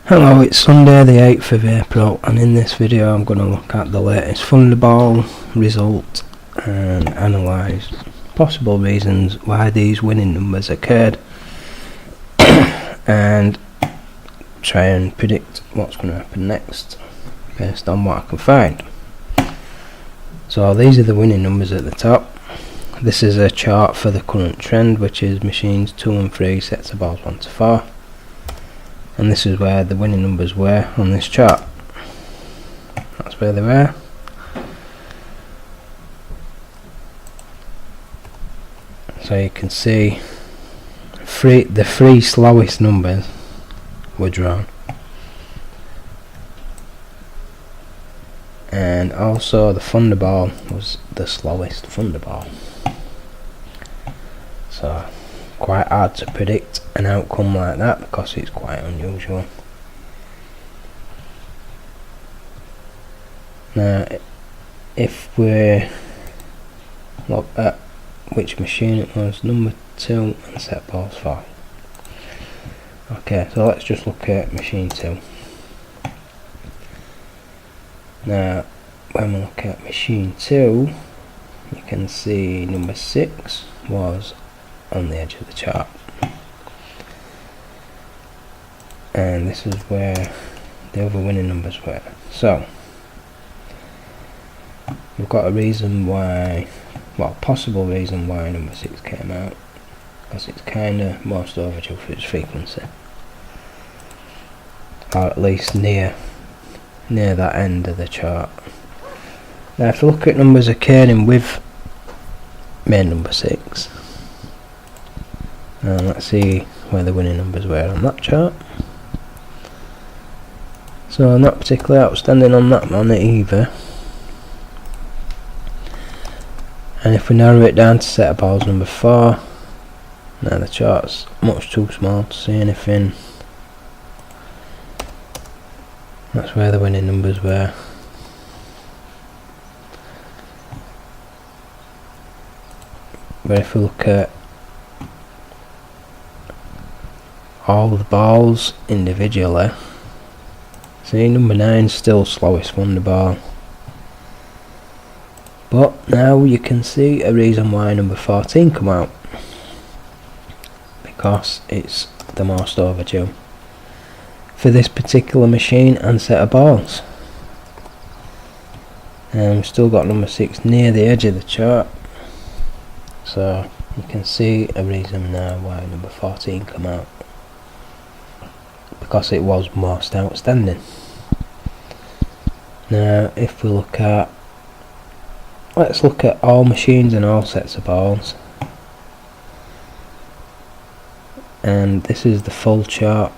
Hello, it's Sunday the 8th of April, and in this video I'm going to look at the latest Thunderball result and analyse possible reasons why these winning numbers occurred and try and predict what's going to happen next based on what I can find. So these are the winning numbers at the top. This is a chart for the current trend, which is machines 2 and 3, sets of balls 1 to 4. And this is where the winning numbers were on this chart. That's where they were. So you can see the three slowest numbers were drawn. And also the Thunderball was the slowest Thunderball. So quite hard to predict an outcome like that because it's quite unusual. Now if we look at which machine it was, number 2 and set balls 4. Okay, so let's just look at machine 2. Now when we look at machine 2, you can see number 6 was on the edge of the chart, and this is where the other winning numbers were. So we've got a reason why, well, possible reason why number 6 came out, because it's kinda most overdue for its frequency, or at least near that end of the chart. Now if you look at numbers occurring with main number 6, and let's see where the winning numbers were on that chart. So not particularly outstanding on that one either. And if we narrow it down to set of balls number 4, now the chart's much too small to see anything. That's where the winning numbers were. But if we look at all the balls individually, see number 9 still slowest Thunderball, but now you can see a reason why number 14 come out, because it's the most overdue for this particular machine and set of balls. And we've still got number 6 near the edge of the chart, so you can see a reason now why number 14 come out, because it was most outstanding. Now if we look at, let's look at all machines and all sets of balls, and this is the full chart,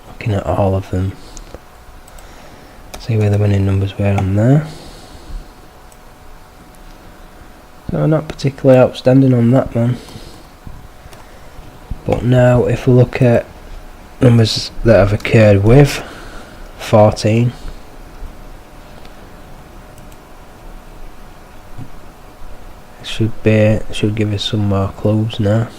looking at all of them, see where the winning numbers were on there. So not particularly outstanding on that one. But now if we look at numbers that have occurred with 14, it should give us some more clues now.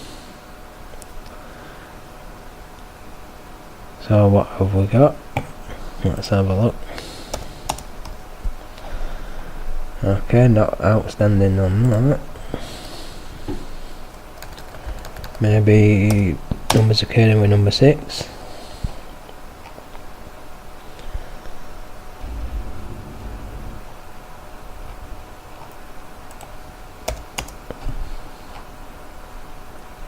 So what have we got? Let's have a look. Okay, not outstanding on that. Maybe numbers occurring with number 6.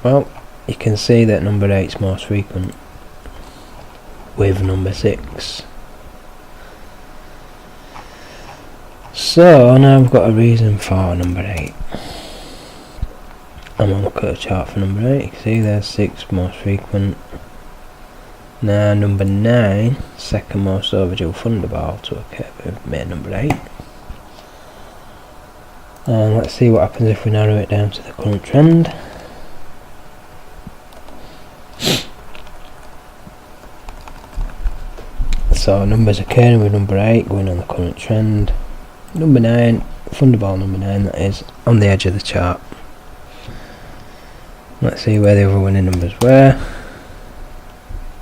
Well, you can see that number 8 is most frequent with number 6. So now I've got a reason for number 8. I'm going to look at a chart for number 8. You can see there's 6 most frequent. Now number 9, second most overdue Thunderball to occur with main number 8. And let's see what happens if we narrow it down to the current trend. So numbers occurring with number 8 going on the current trend. Number 9, Thunderball number 9, that is, on the edge of the chart. let's see where the other winning numbers were.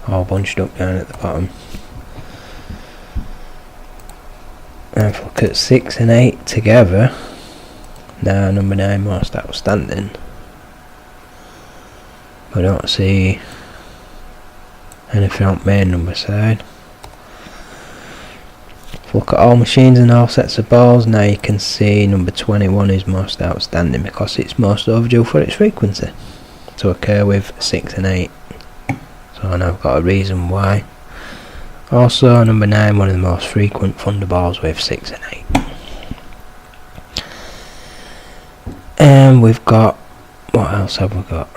All bunched up down at the bottom. And if we look at 6 and 8 together, now number 9 most outstanding. I don't see anything on main number side. If we look at all machines and all sets of balls, now you can see number 21 is most outstanding because it's most overdue for its frequency to occur with 6 and 8. So now I've got a reason why. Also number 9, one of the most frequent Thunderballs with 6 and 8. And we've got, what else have we got?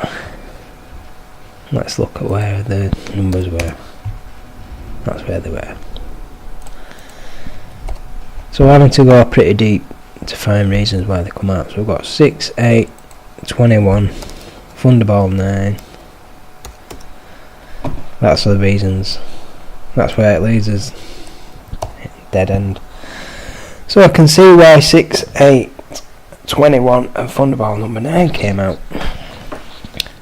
Let's look at where the numbers were. That's where they were. So we're having to go pretty deep to find reasons why they come out. So we've got 6, 8, 21, Thunderball 9. That's the reasons. That's where it leads us. Dead end. So I can see why 6, 8, 21 and Thunderball number 9 came out.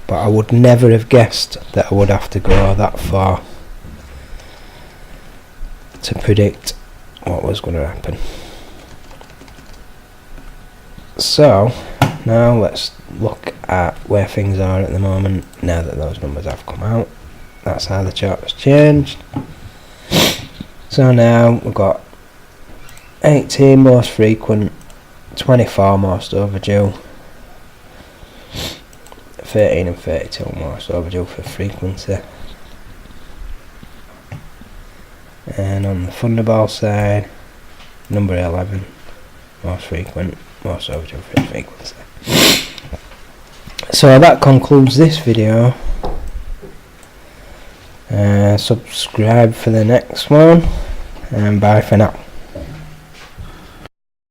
But I would never have guessed that I would have to go that far to predict what was going to happen. So now let's look at where things are at the moment now that those numbers have come out. That's how the chart has changed. So now we've got 18 most frequent, 24 most overdue, 13 and 32 most overdue for frequency. And on the Thunderball side, number 11 most frequent, most overdue for its frequency. So that concludes this video. Subscribe for the next one, and bye for now.